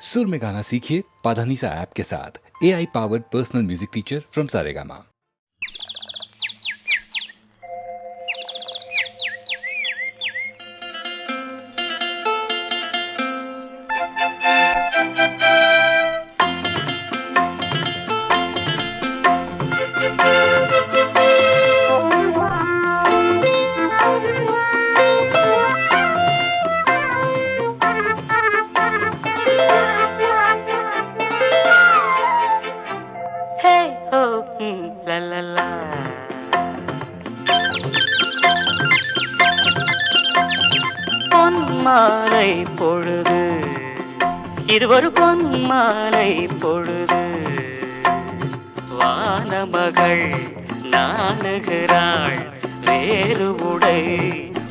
सुर में गाना सीखिए पाधानीसा ऐप के साथ। AI powered personal music teacher from Saregama. பொன்மாலை பொழுது, இது ஒரு பொன்மாலை பொழுது, வானமகள் நாணுகிறாள், வேறு உடை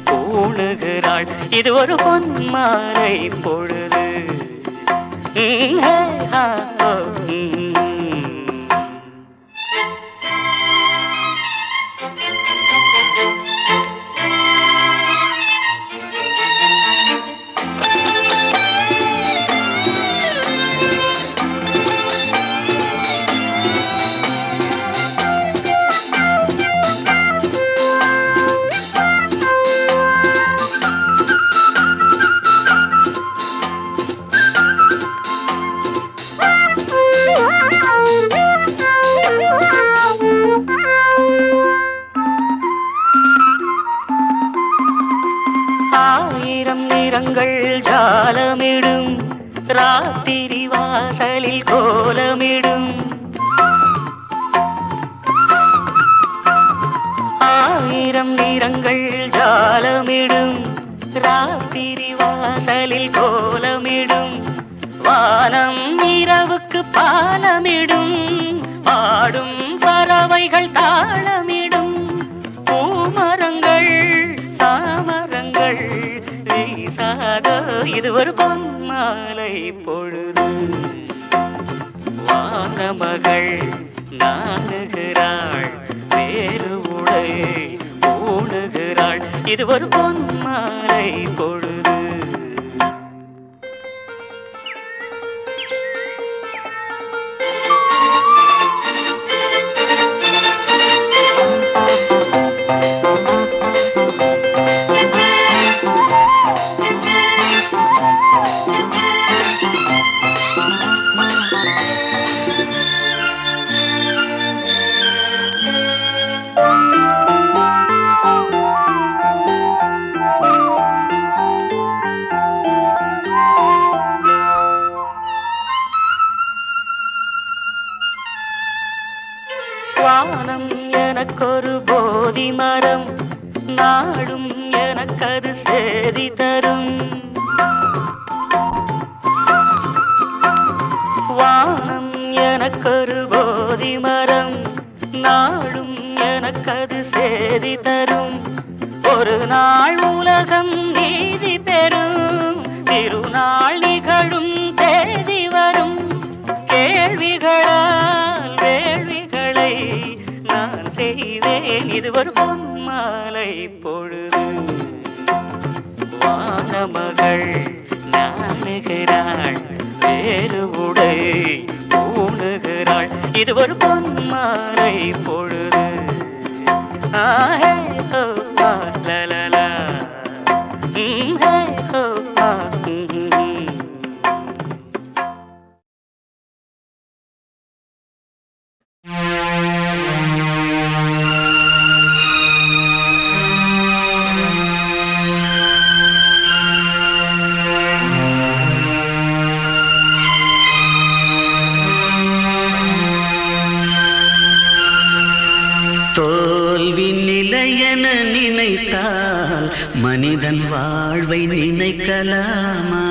பூணுகிறாள், இது ஒரு பொன்மாலை பொழுது. ஆயிரம் நிறங்கள் ஜாலமிடும், ராத்திரி வாசலில் கோலமிடும். ஆயிரம் நிறங்கள் ஜாலமிடும், ராத்திரி வாசலில் கோலமிடும். வானம் இரவுக்கு பாலமிடும், பாடும் பறவைகள் தாளமிடும். பூமரங்கள் சாமரங்கள் வீசாத, இது ஒரு பொன்மாலை பொழுது. வானமகள் நாணுகிறாள், வேறு உடை பூணுகிறாள், இது ஒரு பொன்மாலை பொழுது. வானம் எனக்கொரு போதி மரம், நாடும் எனக்கது சேதி தரும். வானம் எனக்கொரு போதி மரம், நாடும் எனக்கது சேதி தரும். ஒரு நாள் உலகம் நீதி பெறும், திருநாள் நிகழும் தேதி வரும். கேள்விகளால் வேள்விகளை நான் செய்வேன், இது ஒரு பொன்மாலை பொழுது. வானமகள் நாணுகிறாள், வேறு உடை பூணுகிறாள், இது ஒரு பொன்மாலை பொழுது. ஆஹே ஹோ லலலா, ஹே ஹோ தோல்வி நிலையென நினைத்தால் மனிதன் வாழ்வை நினைக்கலாமா?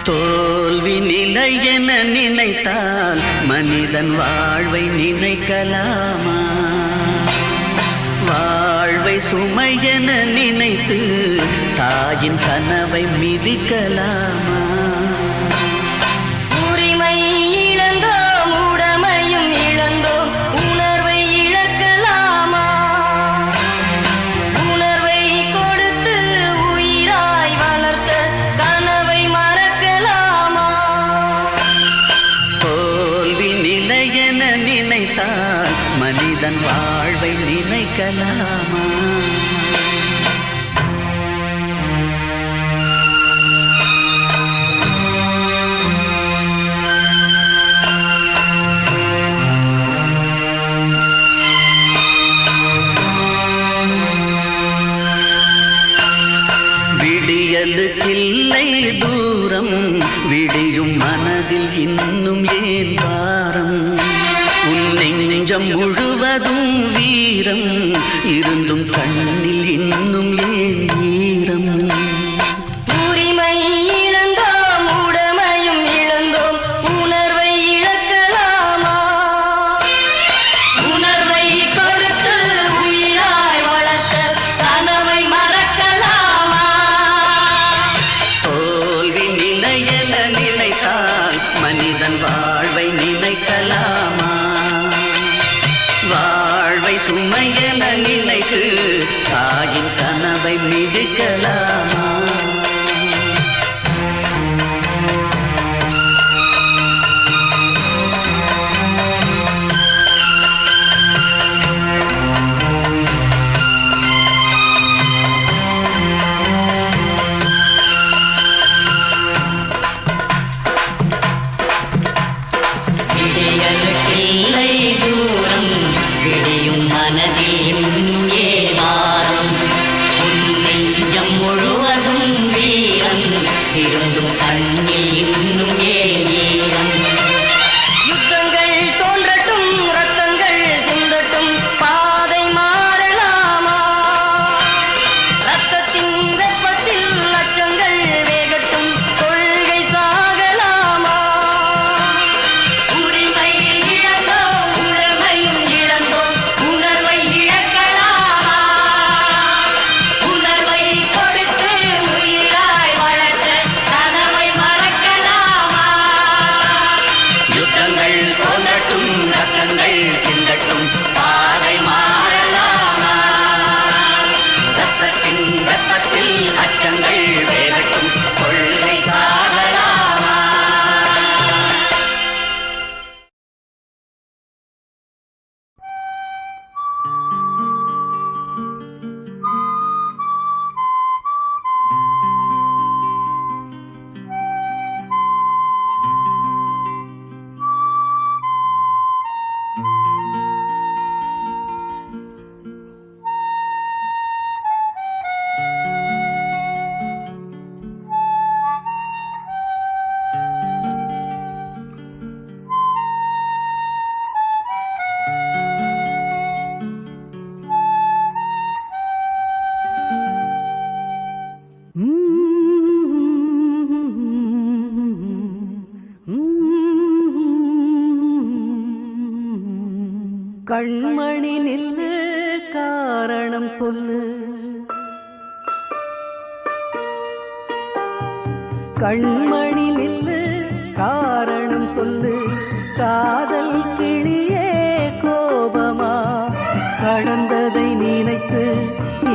தோல்வி நிலையென நினைத்தால் மனிதன் வாழ்வை நினைக்கலாமா? வாழ்வை சுமையென நினைத்து தாயின் கனவை மிதிக்கலாமா? உணர்வை கொடுத்து மிதிக்கலாமா? விடியலுக்கில்லை தூரம், விடியும் மனதில் இன்னும் ஏன் வாரம்? உன் நெஞ்சம் முழுவதும் வீரம் இருந்தும் கண்ணில் இன்னும் ஏன் ஈரம்? உரிமை இழந்தோம், உடமையும் இழந்தோம், உணர்வை இழக்கலாமா? உணர்வை கொடுத்து உயிராய் வளர்த்த கனவை மறக்கலாமா? தோல்வி நிலையென நினைத்தால் மனிதன் வாழ்வை நினைக்கலாமா? வாழ்வை சுமையென நினைத்து தாயின் கனவை மிதிக்கலாமா? விடியலுக்கில்லை தூரம், விடியும் மனதில் இன்னும் ஏன் வாரம்? உன் நெஞ்சம் முழுவதும் வீரம் இருந்தும் கண்ணில் இன்னும் ஏன் ஈரம்? யுத்தங்கள் தோன்றட்டும், ரத்தங்கள் சிந்தட்டும், பாதை மாறலாமா? ரத்தத்தின் வெப்பத்தில் லட்சங்கள் வேகட்டும், கொள்கை சாகலாமா? உரிமை இழந்தோம், உடமையும் இழந்தோம், உணர்வை இழக்கலாமா? உணர்வை கொடுத்து உயிராய் வளர்த்த கனவை மறக்கலாமா? யுத்தங்கள் தோன்றட்டும், ரத்தங்கள் சிந்தட்டும், பாதை மாறலாமா? ரத்தத்தின் வெப்பத்தில் அச்சங்கள் வேகட்டும், கொள்கை சாகலாமா? கண்மணி நில்லு, காரணம் சொல்லு. கண்மணி நில்லு, காரணம் சொல்லு. காதல் கிளியே கோபமா? கடந்ததை நினைத்து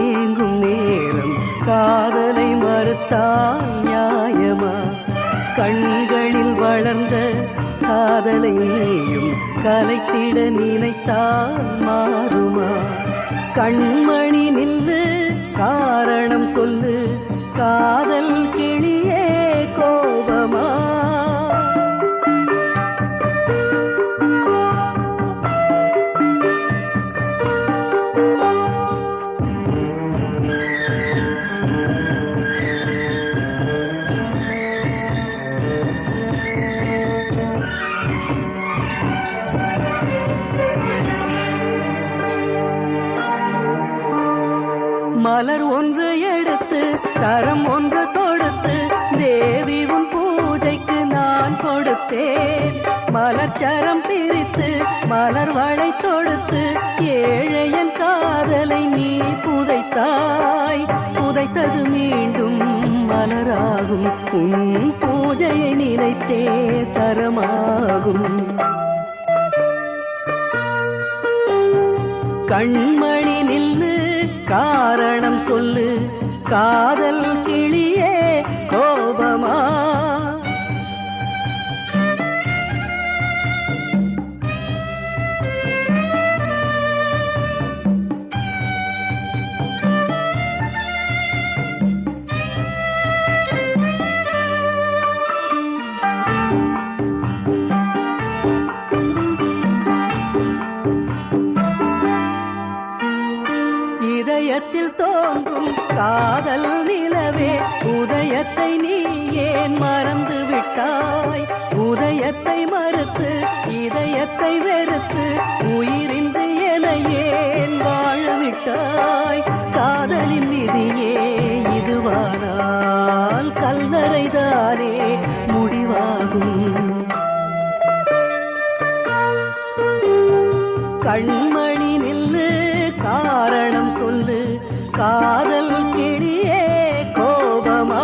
ஏங்கும் நேரம் காதலை மறுத்தால் நியாயமா? கண்களில் வளர்ந்த காதலை நீயும் கலைத்திட நினைத்தால் மாறுமா? கண்மணி நில்லு, காரணம் சொல்லு. காதல் கிளியே கோபமா? மலர் ஒன்று எடுத்து கரம் ஒன்று தொடுத்து தேவி உன் பூஜைக்கு நான் கொடுத்தேன். மலர் சரம் பிரித்து மலர் வளை தொடுத்து ஏழையன் காதலை நீ புதைத்தாய். புதைத்தது மீண்டும் மலராகும். உன் பூஜையை நினைத்தே சரமாகும். கண்மணி நில்லு, காரணம் சொல்லு. காதல் கிளியே கோபமா? காதல் நிலவே உதயத்தை நீ ஏன் மறந்து விட்டாய்? உதயத்தை மறுத்து இதயத்தை வெறுத்து உயிரின்றி என ஏன் வாழ விட்டாய்? காதலின் விதியே இதுவானால் கல்லறைதானே முடிவாகும். கண்மணி நில்லு காரணம் சொல்லு, காதல் கிளியே கோபமா?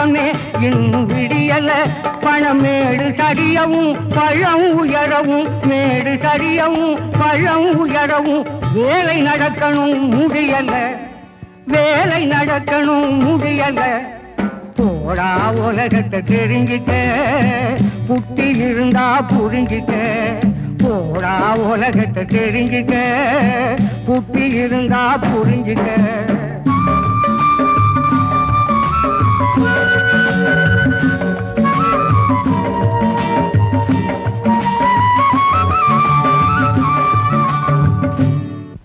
காலமே இன்னும் விடியல. பணமேடு சரியவும் பழம் உயரவும், மேடு சரியவும் பழம் உயரவும், வேலை நடக்கணும் முடியல, வேலை நடக்கணும் முடியல. போடா உலகத்தை தெரிஞ்சிக்க, புட்டி இருந்தா புரிஞ்சிக்க. போடா உலகத்தை தெரிஞ்சிக்க, புட்டி இருந்தா புரிஞ்சிக்க.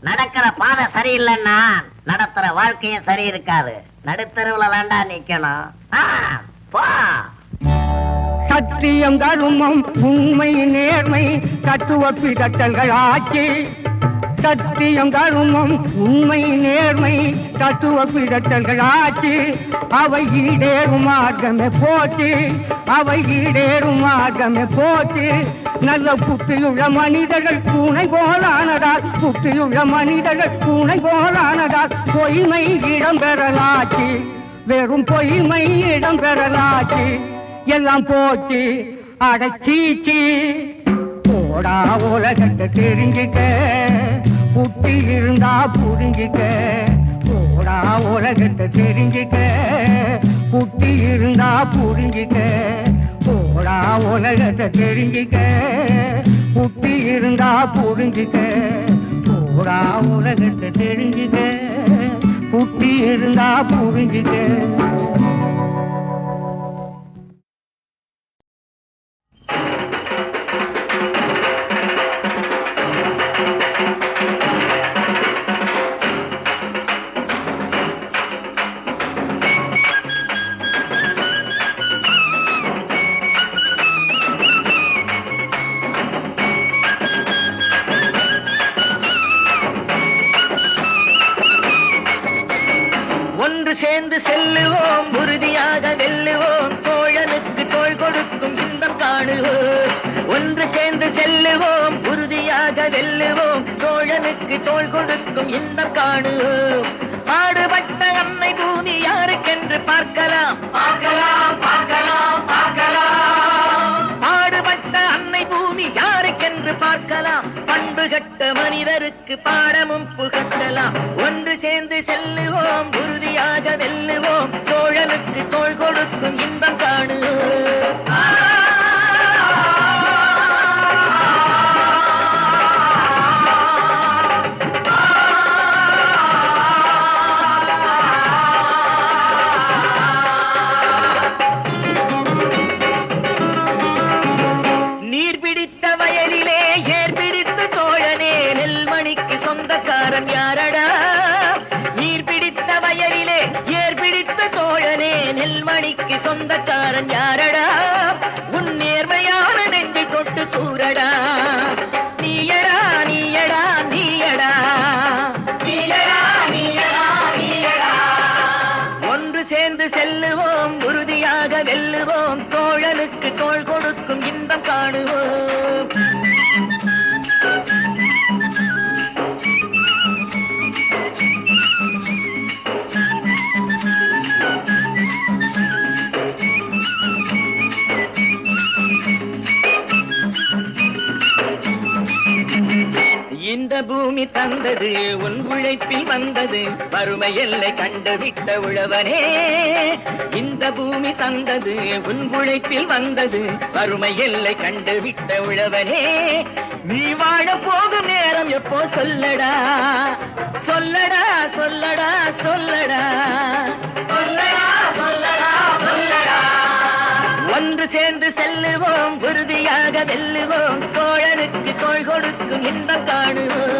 நடக்கிற பாதை சரியில்லைன்னா நடத்துற வாழ்க்கையும் சரி இருக்காது. நடுத்தருவுல தாண்டா நிக்கணும். போ. சத்தியம் தருமம் உண்மை நேர்மை தத்துவ பிதற்றல்கள் ஆட்சி. சத்தியம் தருமம் உண்மை நேர்மை தத்துவ பிதற்றல்கள் ஆட்சி. அவை ஈடேறும் மார்க்கமே போச்சு, அவை ஈடேறும் மார்க்கமே போச்சு. நல்ல புத்தியுள்ள மனிதர்கள் பூனை போலானதால், புத்தியுள்ள மனிதர்கள் பூனை போலானதால் பொய்மை இடம் பெறலாச்சு, வெறும் பொய்மை இடம் பெறலாச்சு. எல்லாம் போச்சு அடச்சீச்சி. போடா உலகத்தை தெரிஞ்சிக்க, புட்டி இருந்தா புரிஞ்சிக்க. போடா உலகத்தை தெரிஞ்சிக்க, புட்டி இருந்தா புரிஞ்சிக்க. போடா உலகத்தை தெரிஞ்சிக்க, புட்டி இருந்தா புரிஞ்சிக்க. போடா உலகத்தை தெரிஞ்சிக்க, புட்டி இருந்தா புரிஞ்சிக்க. சேர்ந்து செல்லுவோம், உறுதியாக வெல்லுவோம், தோழனுக்கு தோள் கொடுக்கும் இன்பம் காணுவோம். ஒன்று சேர்ந்து செல்லுவோம், உறுதியாக வெல்லுவோம், தோழனுக்கு தோள் கொடுக்கும் இன்பம் காணுவோம். பாடுபட்ட அன்னை பூமி யாருக்கென்று பார்க்கலாம், பார்க்கலாம், பார்க்கலாம், பார்க்கலாம். பாடுபட்ட அன்னை பூமி யாருக்கென்று பார்க்கலாம். பண்பு கட்ட மனிதருக்கு பாடமும் புகட்டலாம். ஒன்று சேர்ந்து செல்லுவோம், உறுதியாக வெல்லுவோம், தோழனுக்கு தோள் கொடுக்கும் இன்பம் காணுவோம். நீர் பிடித்த வயலிலே ஏர் பிடித்த தோழனே, நெல்மணிக்கு சொந்தக்காரன் யாரடா. நீர் பிடித்த வயலிலே ஏர் பிடித்த தோழனே, நெல்மணிக்கு சொந்தக்காரன் யாரடா. உன் நேர்மையான நெஞ்சை தொட்டு கூறடா. நீயடா, நீயடா, நீயடா, நீயடா, நீயடா, நீயடா. ஒன்று சேர்ந்து செல்லுவோம், உறுதியாக வெல்லுவோம், தோழனுக்கு தோள் கொடுக்கும் இன்பம் காணுவோம். இந்த பூமி தந்தது உன் உழைப்பில் வந்தது, வறுமை எல்லை கண்டுவிட்ட உழவனே. இந்த பூமி தந்தது உன் உழைப்பில் வந்தது, வறுமை எல்லை கண்டுவிட்ட உழவனே. நீ வாழ போகும் நேரம் எப்போ சொல்லடா, சொல்லடா, சொல்லடா, சொல்லடா, சொல்லடா, சொல்லடா, சொல்லடா. ஒன்று சேர்ந்து செல்லுவோம், உறுதியாக வெல்லுவோம், தோழனுக்கு தோள் கொடுக்கும் இன்பம் காணுவோம்.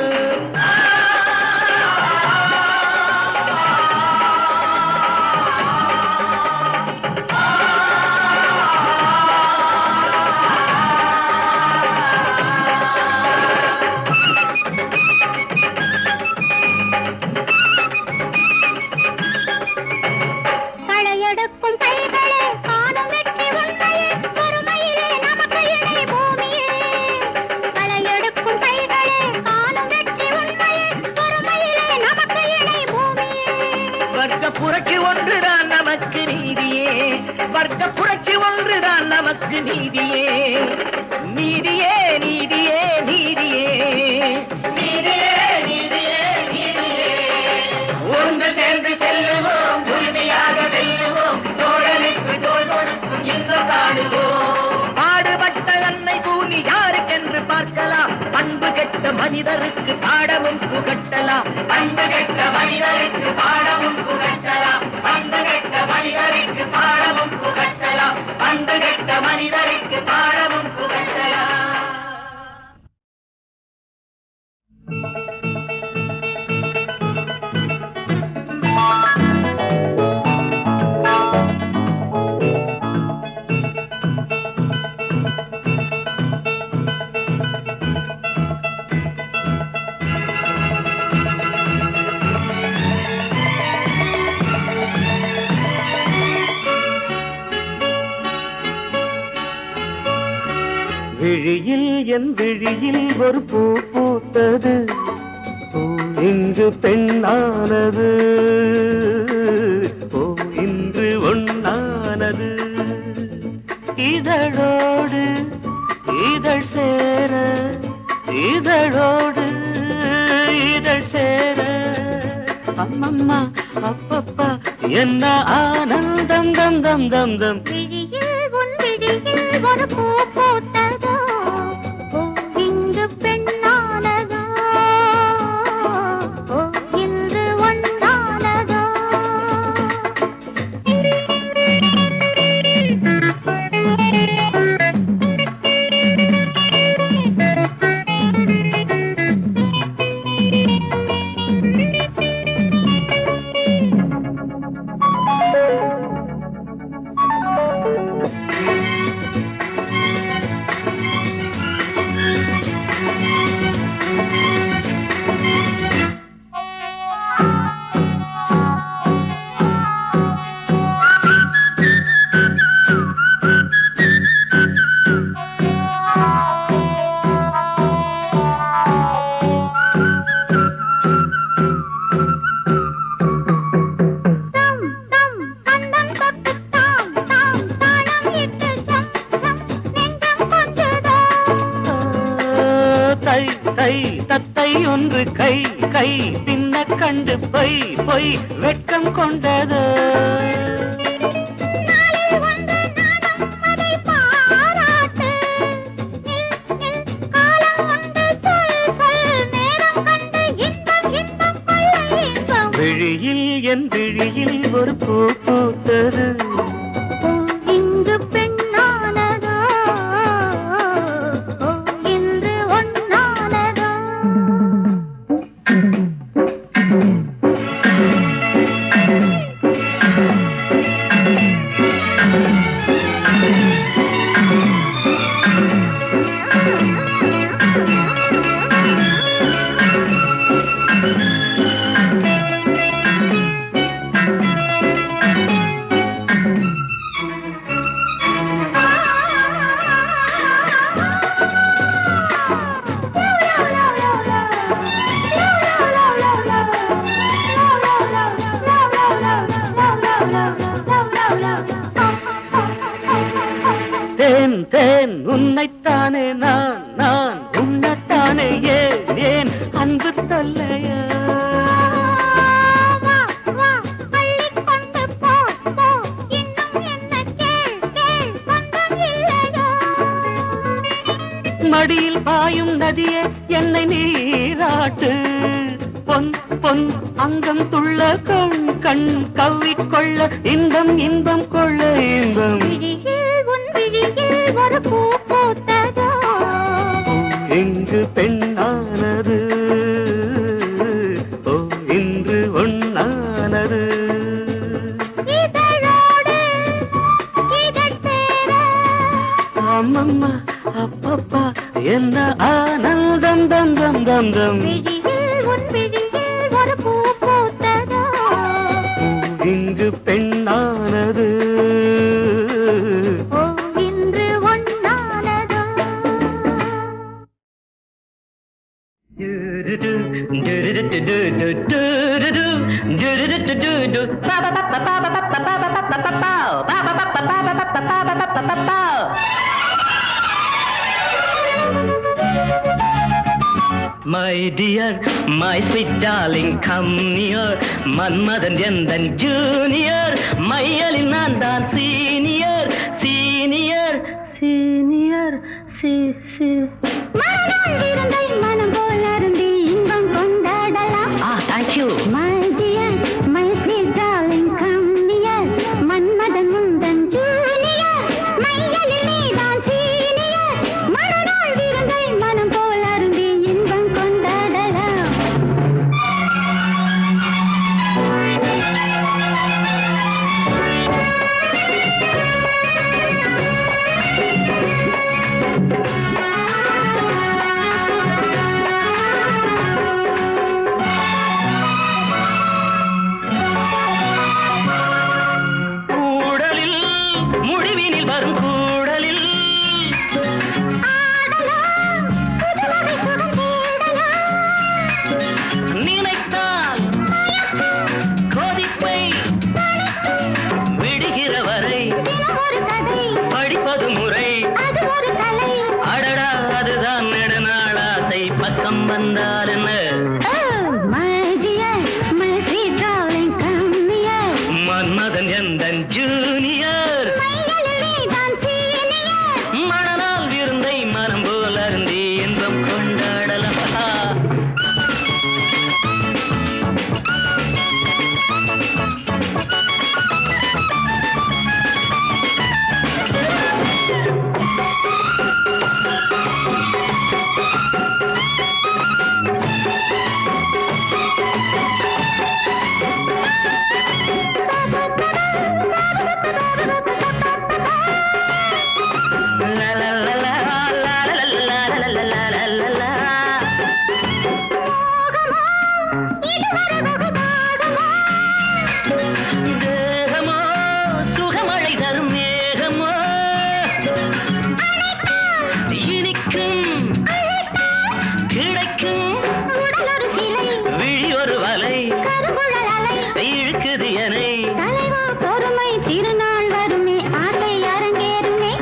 களையெடுக்கும் கைகளே காணும் வெற்றி உண்மையே, பொறுமையிலே நமக்கு இணை பூமியே. களையெடுக்கும் கைகளே காணும் வெற்றி உண்மையே, வர்க்க புரட்சி ஒன்றுதான் நமக்கு நீதியே, வர்க்க புரட்சி ஒன்றுதான் நமக்கு நீதியே, நீதியே நீதியே நீதியே நீதியே நீதியே நீதியே. ஒன்று சேர்ந்து செல்லுவோம், உரிமையாக வெல்லுவோம், தோழனுக்கு தோள் கொடுக்கும் இன்பம் காணுவோம். பாடுபட்ட அன்னை பூமி யாருக்கென்று பார்க்கலாம், பண்பு கெட்ட மனிதருக்கு பாடமும் புகட்டலாம், பண்பு கெட்ட மனிதருக்கு பாடமும் புகட்டலாம், பண்பு கெட்ட மனிதருக்கு பாடமும் புகட்டலாம், பண்பு கெட்ட மனிதருக்கு பாடமும் புகட்டலாம். விழியில் என் விழியில் ஒரு பூ பூத்தது, பூ இங்கு பெண்ணானது, பூ இன்று ஒண்ணானது. இதழோடு இதழ் சேர, இதழோடு இதழ் சேர, அம்மம்மா அப்பப்பா என்ன ஆனந்தம் தம் தம் தம் தம். விழியில் உன் விழியில் ஒரு பூ பூத்ததோ, பூ இங்கு பெண்ணானதோ, பூ இன்று ஒன்றானதோ. தத்தை ஒன்று கை கை பின்ன கண்டு பொய் பொய் வெட்கம் கொண்டது. விழியில் என் விழியில் ஒரு பூ பூத்தது, இங்கு பெண்ணானதோ, இன்று ஒன்னானதோ. தேன் தேன் உன்னைத்தானே நான் நான் உன்னைத்தானே ஏன் ஏன் அன்பு தொல்லையா. மடியில் பாயும் நதியே என்னை நீராட்டு, பொன் பொன் அங்கம் துள்ள கண் கண் கவ்விக்கொள்ள இன்பம் இன்பம் கொள்ள இன்பம். ஒரு பூ பூத்ததோ, இங்கு பெண்ணானது, ஓ இன்று ஒண்ணானது. இதழோடு இதழ் சேர, அம்மம்மா அப்பப்பா என்ன ஆனந்தம் தம் தம் தம் தம். விழியில் உன் விழியில் ஒரு பூ பூத்ததோ, இங்கு பெண்ணானது, ஓ இன்று ஒன்னானதோ. My dear, my sweet darling, come near. Manmadhan எந்தன் junior, மையலில் நான் தான் senior, senior, senior, மனம் விருந்தை மனம் போல் அருந்தி இன்பம் கொண்டாடலாம். thank you. My dear, my sweet darling, come near. Manmadhan முந்தன் junior, மையலில் நீதான் senior. மனநாள் விருந்தை மனம் போல் அருந்தி இன்பம் கொண்டாடலாம். கூடலில் முடிவினில் வரும் கூடலில் ஆடலாம், புதுவகை சுகம் தேடலாம். நினைத்தால் கொதிப்பை விடுகிற வரை தினம் ஒரு கதை, படிப்பது முறை. அது ஒரு கலை. அடடா அதுதான் நெடுநாள் ஆசை, பக்கம் வந்தால் என்ன? Oh, my dear, my sweet darling, come near. Manmadhan எந்தன் ஜூனியர், மையலில் நீதான் senior. மணநாள் விருந்தை மனம் போல் அருந்தி இன்பம் கொண்டாடலாம். La la la la la la la la la la la la la. இதுவரை வகுதாகுமா? தேகமோ சுகமழை தரும் மேகமோ, இனிக்கும் கிடைக்கும் உடல் ஒரு சிலை, விழி ஒரு வலை, கருங்குழல் அலை. இழுக்குது எனை. தலைவா பொறுமை, திருநாள் வருமே, ஆசை அரங்கேறுமே.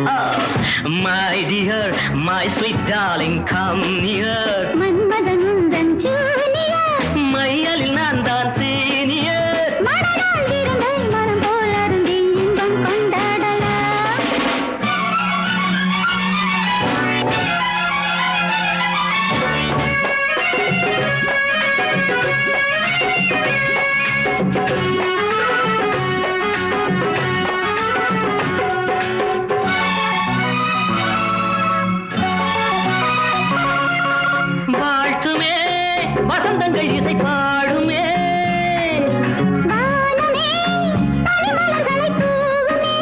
My dear, my sweet darling, come near. Manmadhan உந்தன் junior. மையலில் நான் தான் senior. மனநாள் விருந்தை மனம் போல் அருந்தி இன்பம் கொண்டாடலாம். வாழ்த்துமே வசந்தங்கள் இசை பாடுமே. வானமே பனிமலர்களை தூவுமே.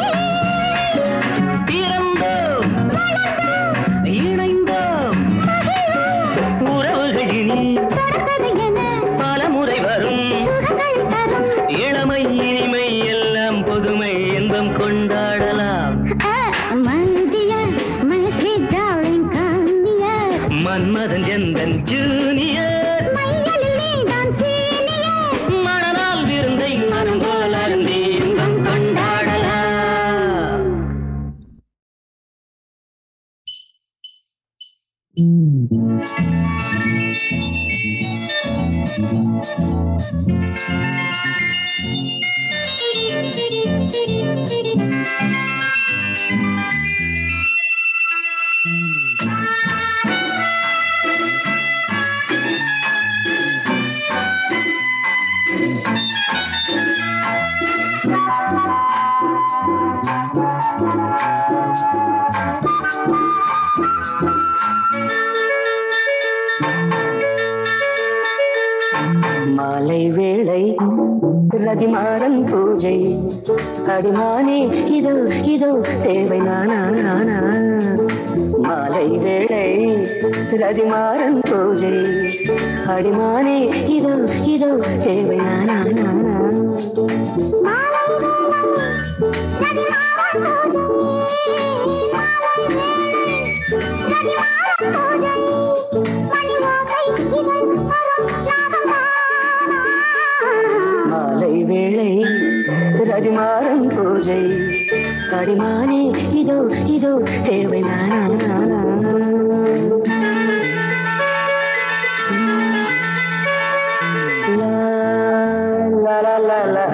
பிறந்தோம் இணைந்தோம் உறவுகள் இனி தொடர்கதை என பலமுறை வரும். சுகங்கள் தரும். இளமை இனிமை எல்லாம் புதுமை இன்பம் கொண்டாடலாம். My dear, my sweet darling, come near. Manmadhan எந்தன் ஜூனியர், மையலில் நீதான் senior. மணநாள் விருந்தை மனம் போல் அருந்தி இன்பம் கொண்டாடலாம். மாலை வேளை ரதிமாறன் பூஜை, அடிமானே இதோ இதோ தேவை நானா நானா. மாலை வேளை ரதிமாறன் பூஜை, அடிமானே இதோ இதோ தேவை நானா நானா. மணி ஓசை இதழ் வரும் ராகம் தானா. ரதிமாறன் பூஜை கடிமானே இதோ இதோ தேவை la la la la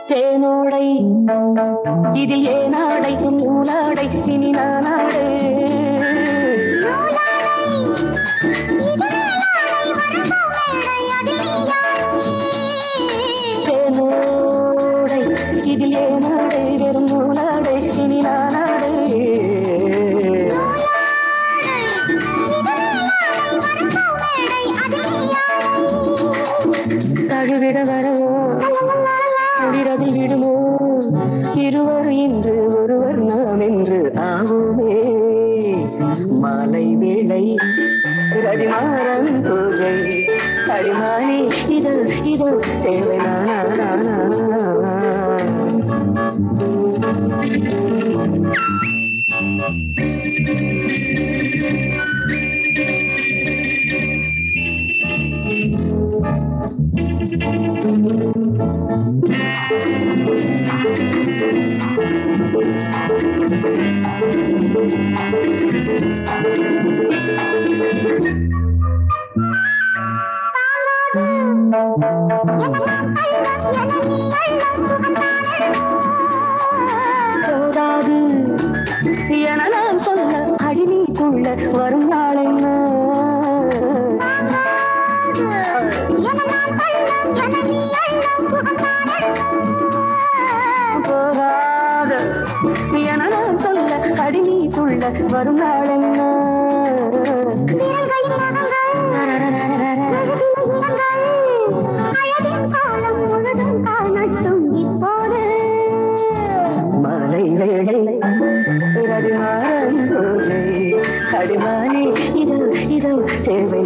தேனோடை இதில் ஏனாடை நூலாடை இனி நானாடை தேனோடை இதில் ஏனாடை வெறும் நூலாடை இனி நானாடை தழுவிட வரவோ முடிரதில் விடுமோ இருவர் இன்று ஒருவர் நாம் என்று ஆகுமே மாலை வேளை ரதிமாறன் பூஜை அடிமானி இதோ இதோ தேவை போதாது என நான் சொல்ல அடிநீக்குள்ள வரும் நாள் என்ன போகாத என நான் சொல்ல அடிநீக்குள்ள வரும் நாள் என்ன மாலை வேளை ரதிமாறன் பூஜை அடிமானி இதோ இதோ தேவை